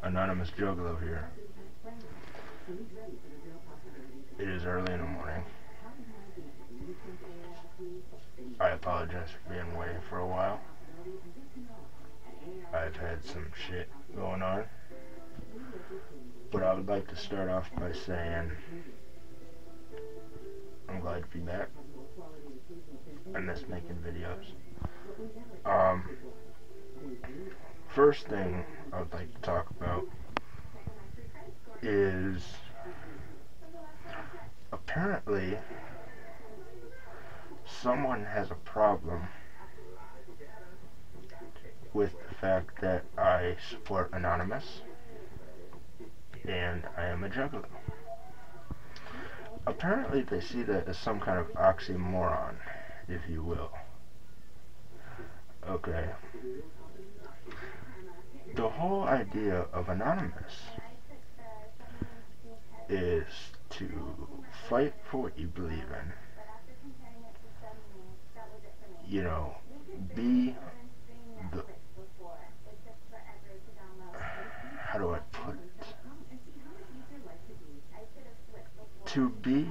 Anonymous Juggalo here. It is early in the morning. I apologize for being away for a while. I've had some shit going on. But I would like to start off by saying I'm glad to be back. I miss making videos. First thing I would like to talk about is apparently someone has a problem with the fact that I support Anonymous and I am a juggalo. Apparently they see that as some kind of oxymoron, if you will. Okay. The whole idea of Anonymous is to fight for what you believe in. You know, be the, how do I put it? To be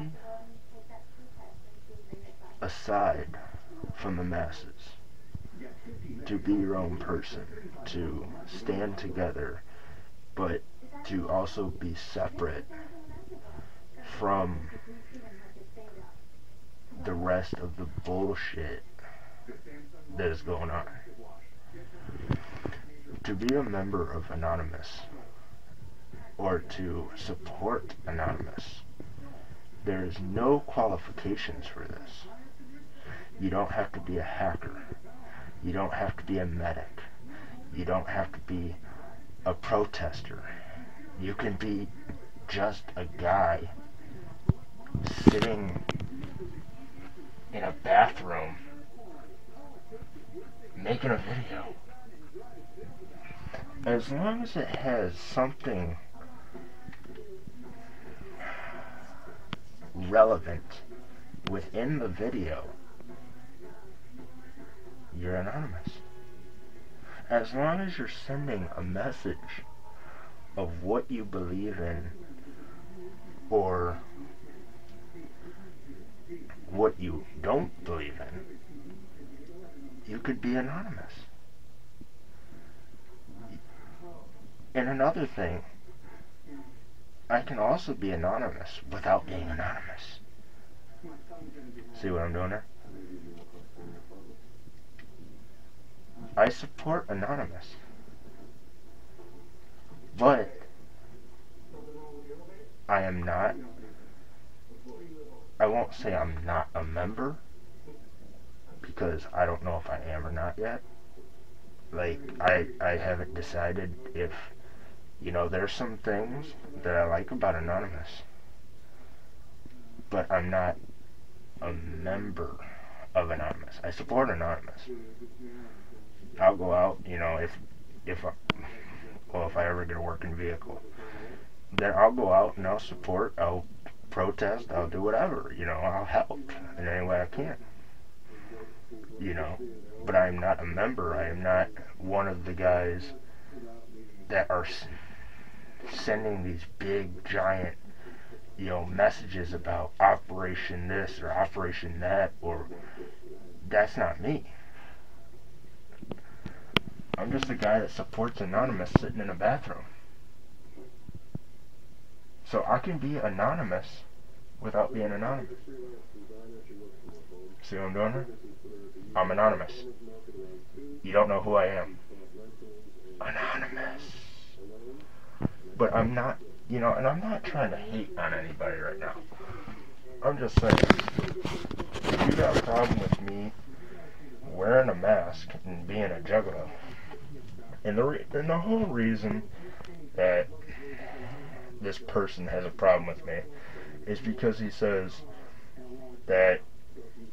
aside from the masses. To be your own person, to stand together, but to also be separate from the rest of the bullshit that is going on. To be a member of Anonymous, or to support Anonymous, there is no qualifications for this. You don't have to be a hacker. You don't have to be a medic. You don't have to be a protester. You can be just a guy sitting in a bathroom making a video. As long as it has something relevant within the video, you're anonymous. As long as you're sending a message of what you believe in or what you don't believe in, you could be anonymous. And another thing, I can also be anonymous without being anonymous. See what I'm doing there? I support Anonymous, but I won't say I'm not a member, because I don't know if I am or not yet. Like, I haven't decided if, there's some things that I like about Anonymous, but I'm not a member of Anonymous. I support Anonymous. I'll go out, if I ever get a working vehicle, then I'll go out and I'll support, I'll protest, I'll do whatever, I'll help in any way I can, but I'm not a member. I am not one of the guys that are sending these big, giant, messages about Operation this or Operation that, or that's not me. I'm just a guy that supports Anonymous sitting in a bathroom. So I can be anonymous without being anonymous. See what I'm doing here? I'm anonymous. You don't know who I am. Anonymous. But I'm not, and I'm not trying to hate on anybody right now. I'm just saying, if you got a problem with me wearing a mask and being a juggalo, and the whole reason that this person has a problem with me is because he says that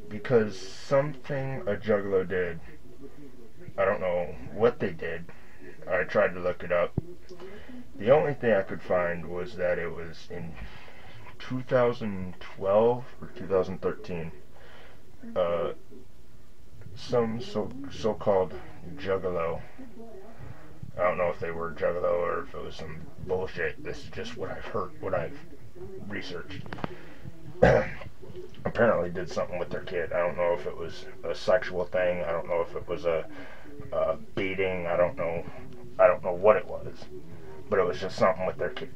because something a juggalo did, I don't know what they did, I tried to look it up. The only thing I could find was that it was in 2012 or 2013. Some so-called juggalo I don't know if they were Juggalo or if it was some bullshit. This is just what I've heard, what I've researched. Apparently did something with their kid. I don't know if it was a sexual thing. I don't know if it was a beating. I don't know what it was. But it was just something with their kid.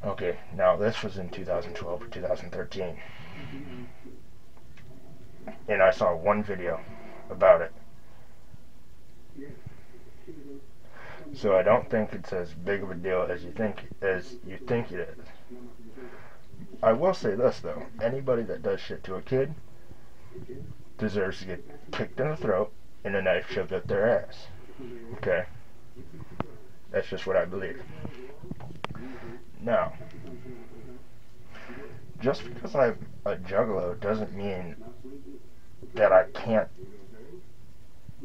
Okay, now this was in 2012 or 2013. And I saw one video about it. So I don't think it's as big of a deal as you think it is. I will say this though, anybody that does shit to a kid deserves to get kicked in the throat and a knife shoved up their ass. Okay? That's just what I believe. Now, just because I'm a juggalo doesn't mean that I can't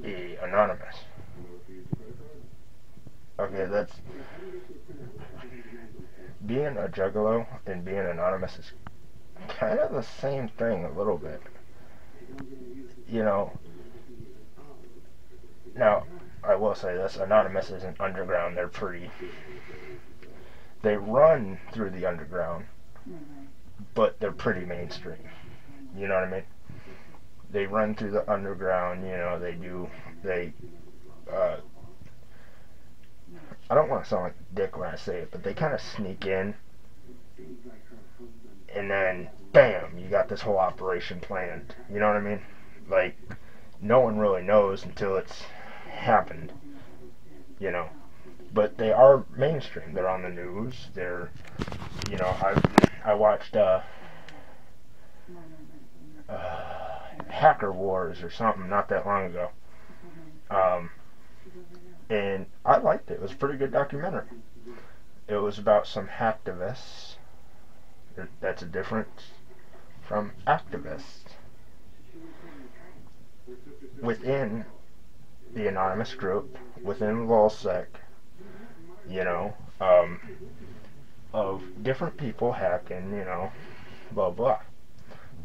be anonymous. Okay, that's... Being a juggalo and being anonymous is kind of the same thing a little bit. You know, now, I will say this, anonymous isn't underground, they run through the underground, but they're pretty mainstream. You know what I mean? They run through the underground, you know, I don't want to sound like a dick when I say it, but they kind of sneak in, and then, bam, you got this whole operation planned. You know what I mean? Like, no one really knows until it's happened, you know. But they are mainstream. They're on the news. They're, you know, I watched Hacker Wars or something not that long ago. And I liked it. It was a pretty good documentary. It was about some hacktivists. That's a difference from activists. Within the anonymous group, within LulzSec, you know, of different people hacking, you know, blah blah.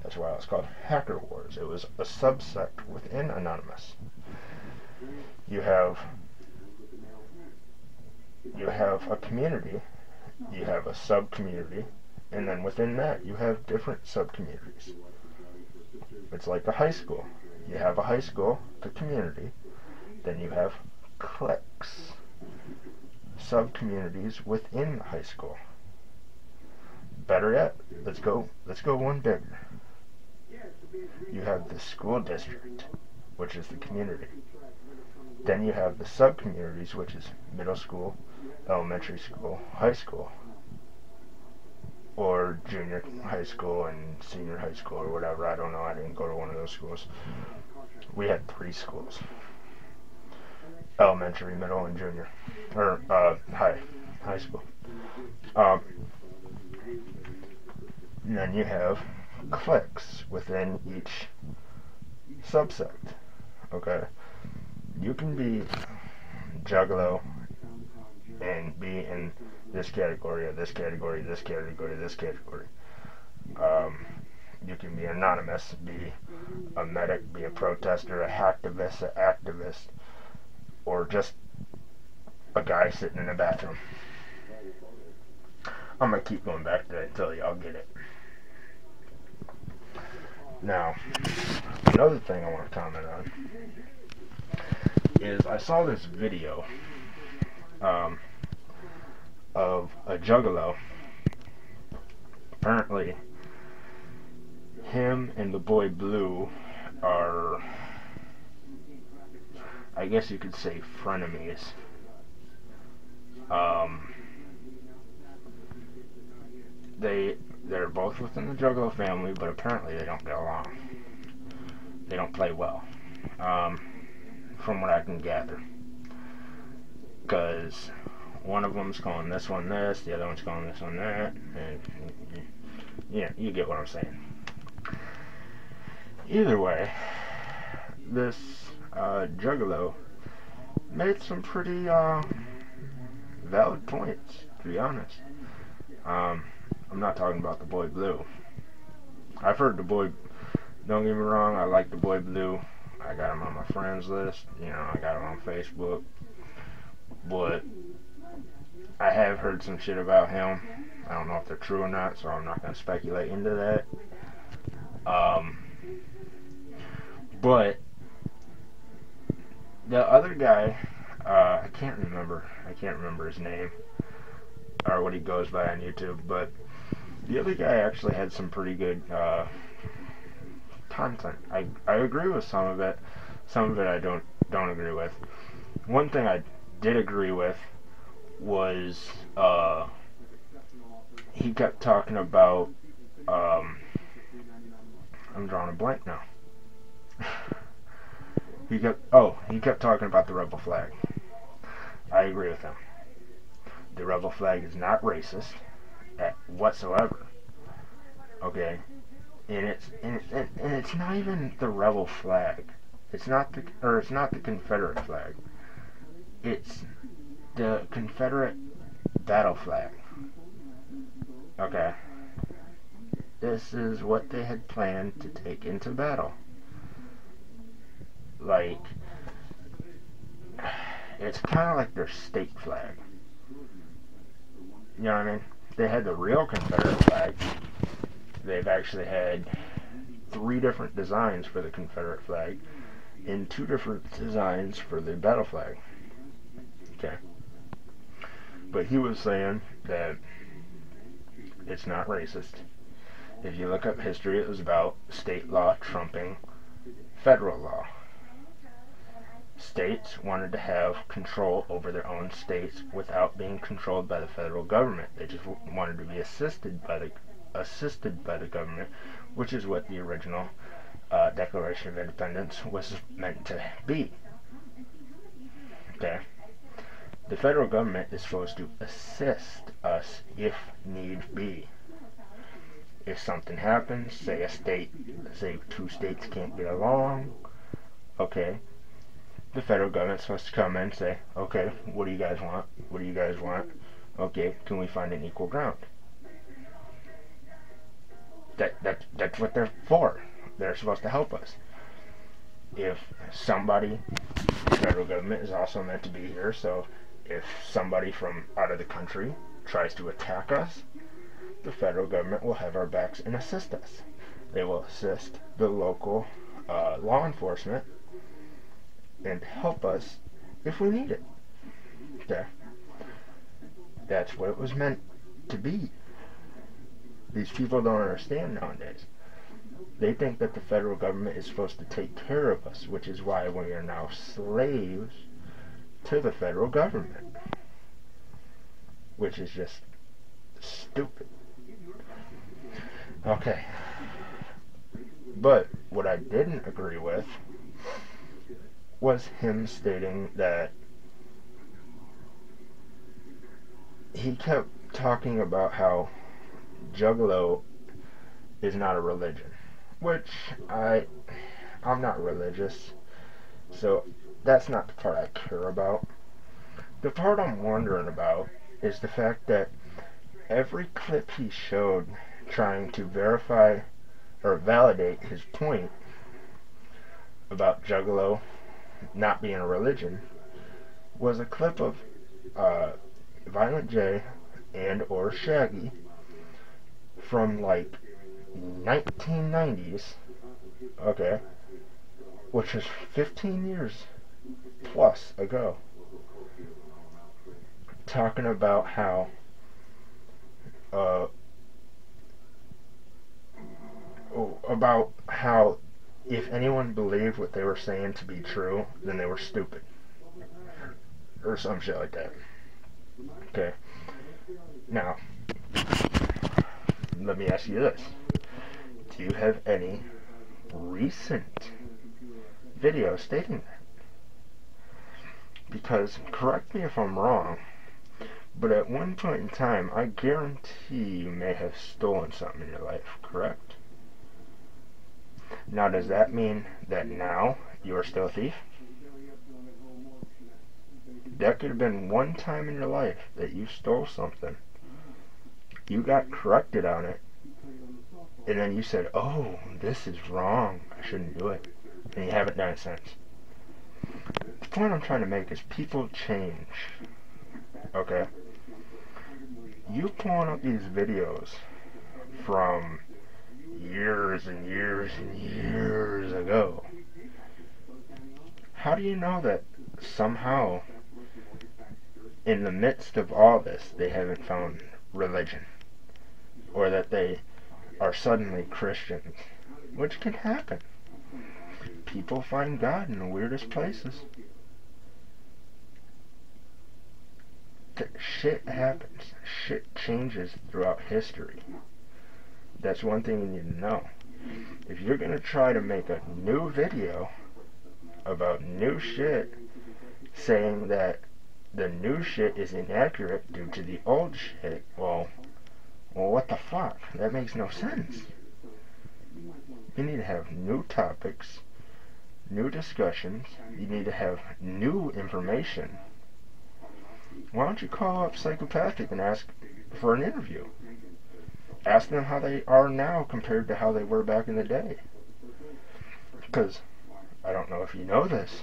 That's why it was called Hacker Wars. It was a subsect within Anonymous. You have a community, you have a sub-community, and then within that you have different sub-communities. It's like a high school. You have a high school, the community, then you have cliques, sub-communities within the high school. Better yet, let's go one bigger. You have the school district, which is the community. Then you have the sub-communities, which is middle school, elementary school, high school, or junior high school and senior high school or whatever. I don't know. I didn't go to one of those schools. We had 3 schools: elementary, middle, and junior, or high school. And then you have cliques within each subsect. Okay, you can be Juggalo and be in this category, or this category, this category, this category. You can be anonymous, be a medic, be a protester, a hacktivist, an activist, or just a guy sitting in a bathroom. I'm gonna keep going back to that until y'all get it. Now, another thing I want to comment on is I saw this video of a Juggalo. Apparently, him and the boy Blue are, I guess you could say, frenemies. They're both within the Juggalo family, but apparently they don't get along. They don't play well, from what I can gather. Because one of them's calling this one this, the other one's calling this one that, and yeah, you get what I'm saying. Either way, this Juggalo made some pretty valid points, to be honest. I'm not talking about the boy Blue. I've heard the boy, don't get me wrong, I like the boy Blue. I got him on my friends list, you know, I got him on Facebook. but I have heard some shit about him. I don't know if they're true or not, so I'm not going to speculate into that. But the other guy, I can't remember his name or what he goes by on YouTube, but the other guy actually had some pretty good content. I agree with some of it. Some of it I don't agree with. One thing I did agree with was he kept talking about I'm drawing a blank now. he kept talking about the rebel flag. I agree with him. The rebel flag is not racist whatsoever. Okay, and it's not even the rebel flag. It's not the Confederate flag. It's the Confederate battle flag. Okay. This is what they had planned to take into battle. Like, it's kind of like their state flag. You know what I mean? They had the real Confederate flag. They've actually had 3 different designs for the Confederate flag and 2 different designs for the battle flag. Okay. But he was saying that it's not racist. If you look up history, it was about state law trumping federal law. States wanted to have control over their own states without being controlled by the federal government. They just wanted to be assisted by the government, which is what the original Declaration of Independence was meant to be. Okay. The federal government is supposed to assist us if need be. If something happens, say 2 states can't get along, okay, the federal government's supposed to come in and say, okay, what do you guys want? What do you guys want? Okay, can we find an equal ground? That's what they're for. They're supposed to help us. If somebody, the federal government is also meant to be here, so if somebody from out of the country tries to attack us, the federal government will have our backs and assist us. They will assist the local law enforcement and help us if we need it. Okay. That's what it was meant to be. These people don't understand nowadays. They think that the federal government is supposed to take care of us, which is why we are now slaves to the federal government. Which is just stupid. Okay. But what I didn't agree with was him stating that he kept talking about how Juggalo is not a religion, which I'm not religious, so that's not the part I care about. The part I'm wondering about is the fact that every clip he showed trying to verify or validate his point about Juggalo not being a religion was a clip of Violent J and or Shaggy from like 1990s, okay, which is 15 years plus ago, talking about how if anyone believed what they were saying to be true, then they were stupid. Or some shit like that. Okay. Now, let me ask you this. Do you have any recent video stating that? Because, correct me if I'm wrong, but at one point in time, I guarantee you may have stolen something in your life, correct? Now, does that mean that now you are still a thief? That could have been one time in your life that you stole something. You got corrected on it, and then you said, oh, this is wrong, I shouldn't do it, and you haven't done it since. the point I'm trying to make is people change. Okay? You pulling up these videos from years and years and years ago. How do you know that somehow, in the midst of all this, they haven't found religion? Or that they are suddenly Christians? Which can happen. People find God in the weirdest places. Shit happens. Shit changes throughout history. That's one thing you need to know. If you're going to try to make a new video about new shit, saying that the new shit is inaccurate due to the old shit, well, what the fuck? That makes no sense. You need to have new topics, new discussions. You need to have new information. Why don't you call up Psychopathic and ask for an interview? Ask them how they are now compared to how they were back in the day. Because, I don't know if you know this,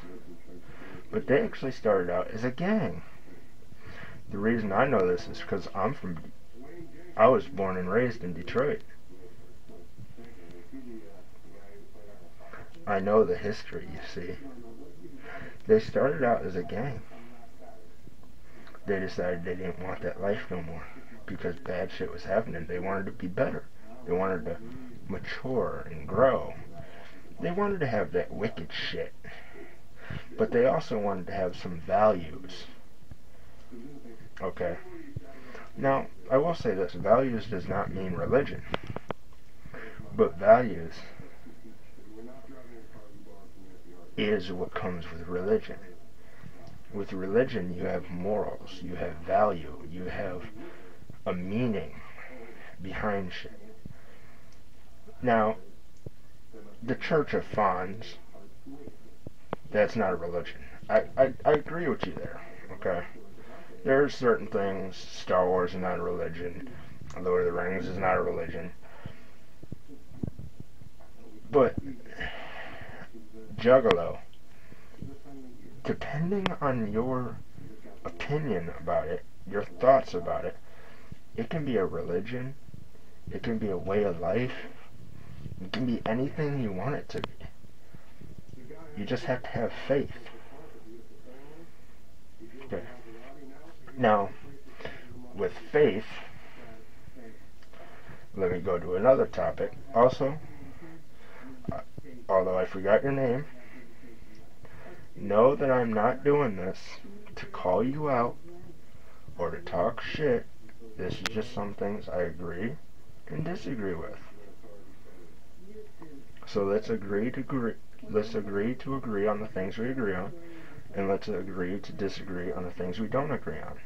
but they actually started out as a gang. The reason I know this is because I was born and raised in Detroit. I know the history, you see. They started out as a gang. They decided they didn't want that life no more because bad shit was happening. They wanted to be better. They wanted to mature and grow. They wanted to have that wicked shit. But they also wanted to have some values. Okay? Now, I will say this. Values does not mean religion. But values is what comes with religion. With religion, you have morals, you have value, you have a meaning behind shit. Now, the Church of Fawns, that's not a religion. I agree with you there, okay? There are certain things, Star Wars is not a religion, Lord of the Rings is not a religion, but Juggalo, depending on your opinion about it, your thoughts about it, it can be a religion, it can be a way of life, it can be anything you want it to be. You just have to have faith. Okay. Now, with faith, let me go to another topic. Also, although I forgot your name, know that I'm not doing this to call you out or to talk shit. This is just some things I agree and disagree with. So let's agree to agree. Let's agree to agree on the things we agree on, and let's agree to disagree on the things we don't agree on.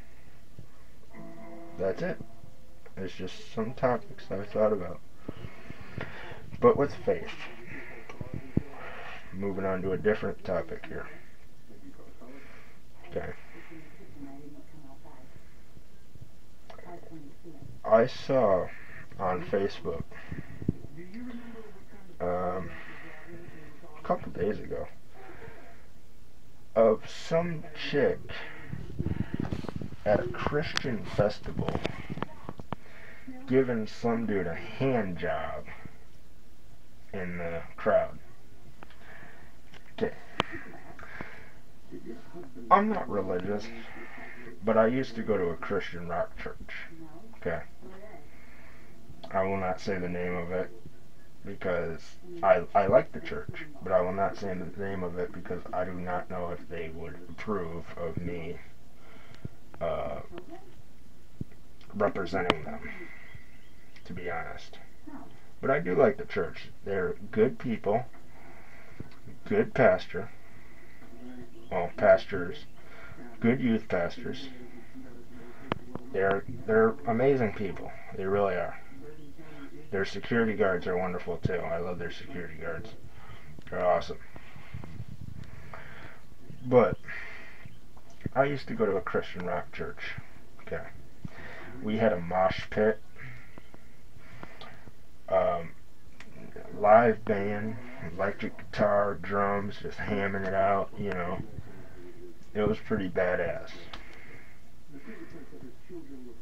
That's it. It's just some topics I thought about. But with faith. Moving on to a different topic here. Okay. I saw on Facebook a couple days ago of some chick at a Christian festival giving some dude a hand job in the crowd. Okay. I'm not religious, but I used to go to a Christian rock church. Okay. I will not say the name of it because I like the church, but I will not say the name of it because I do not know if they would approve of me representing them, to be honest. But I do like the church. They're good people, good pastor, well, pastors, good youth pastors. They're amazing people. They really are. Their security guards are wonderful too. I love their security guards. They're awesome. But I used to go to a Christian rock church. Okay. We had a mosh pit, live band, electric guitar, drums, just hamming it out, you know. it was pretty badass.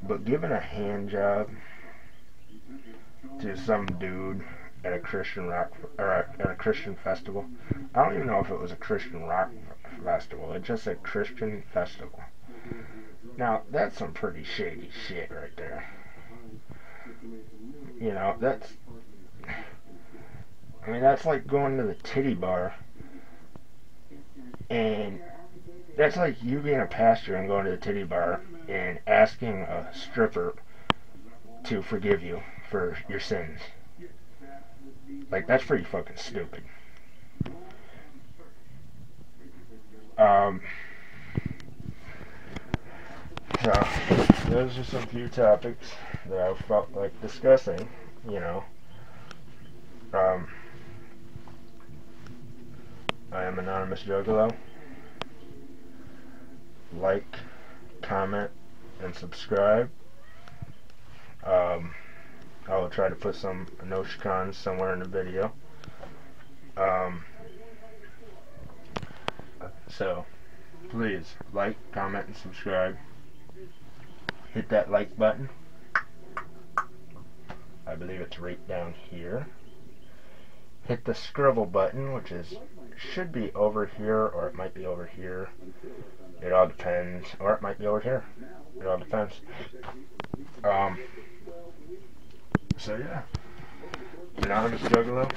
But giving a hand job to some dude at a Christian rock or at a Christian festival. I don't even know if it was a Christian rock festival. It just said Christian festival. Now that's some pretty shady shit right there. You know, that's like going to the titty bar, and that's like you being a pastor and going to the titty bar and asking a stripper to forgive you for your sins. Like, that's pretty fucking stupid. So, those are some few topics that I felt like discussing, you know. I am Anonymous Juggalo. Like, comment, and subscribe. I will try to put some emoticons somewhere in the video. So, please, like, comment, and subscribe. Hit that like button. I believe it's right down here. Hit the scribble button, which should be over here, or it might be over here. It all depends. Or it might be over here. It all depends. So yeah. Anonymous Juggalo.